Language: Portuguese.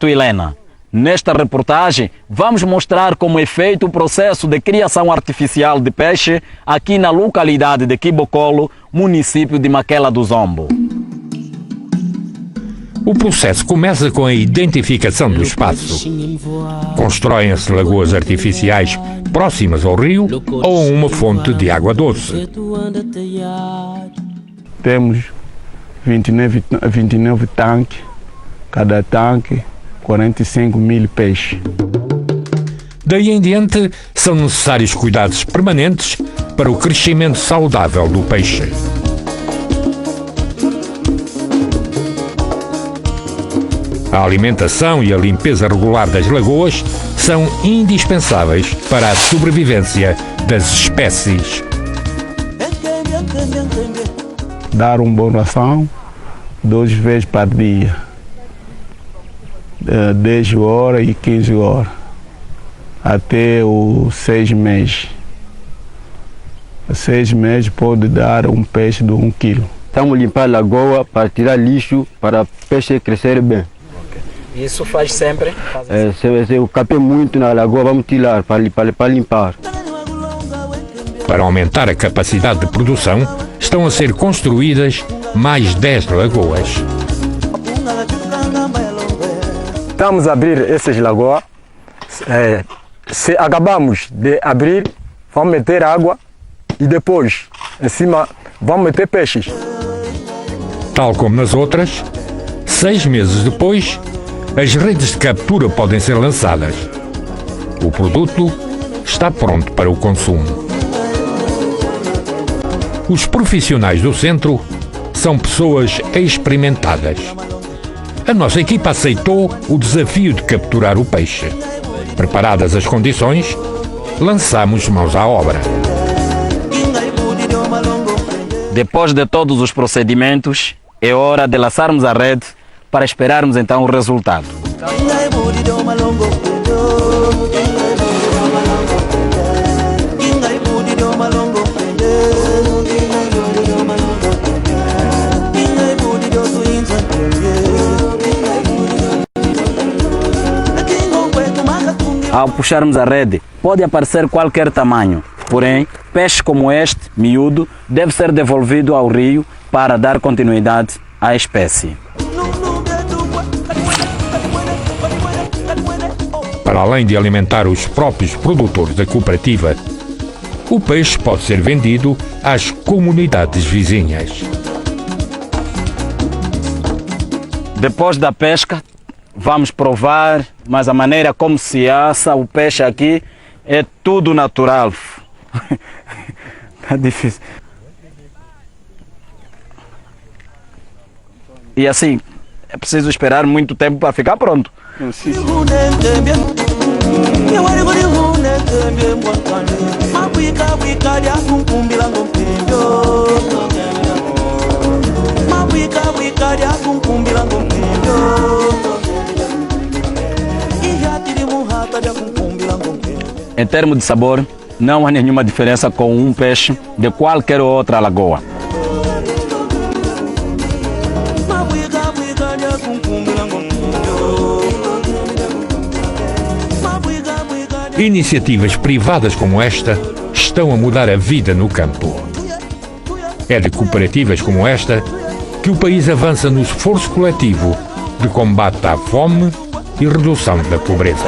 Helena. Nesta reportagem, vamos mostrar como é feito o processo de criação artificial de peixe aqui na localidade de Quibocolo, município de Maquela do Zombo. O processo começa com a identificação do espaço. Constroem-se lagoas artificiais próximas ao rio ou a uma fonte de água doce. Temos 29 tanques, cada tanque 45 mil peixes. Daí em diante, são necessários cuidados permanentes para o crescimento saudável do peixe. A alimentação e a limpeza regular das lagoas são indispensáveis para a sobrevivência das espécies. Dar uma boa ração 2 vezes por dia. 10 horas e 15 horas, até os 6 meses. 6 meses pode dar um peixe de 1 quilo. Estamos limpando a lagoa para tirar lixo, para o peixe crescer bem. Isso faz sempre? Se eu capei muito na lagoa, vamos tirar para limpar. Para aumentar a capacidade de produção, estão a ser construídas mais 10 lagoas. Estamos a abrir essas lagoas. Se acabamos de abrir, vamos meter água e depois, em cima, vamos meter peixes. Tal como nas outras, 6 meses depois, as redes de captura podem ser lançadas. O produto está pronto para o consumo. Os profissionais do centro são pessoas experimentadas. A nossa equipa aceitou o desafio de capturar o peixe. Preparadas as condições, lançamos mãos à obra. Depois de todos os procedimentos, é hora de lançarmos a rede para esperarmos então o resultado. Ao puxarmos a rede, pode aparecer qualquer tamanho, porém, peixe como este, miúdo, deve ser devolvido ao rio para dar continuidade à espécie. Para além de alimentar os próprios produtores da cooperativa, o peixe pode ser vendido às comunidades vizinhas. Depois da pesca, vamos provar, mas a maneira como se assa o peixe aqui é tudo natural. Tá difícil. E assim, é preciso esperar muito tempo para ficar pronto. Em termos de sabor, não há nenhuma diferença com um peixe de qualquer outra lagoa. Iniciativas privadas como esta estão a mudar a vida no campo. É de cooperativas como esta que o país avança no esforço coletivo de combate à fome e redução da pobreza.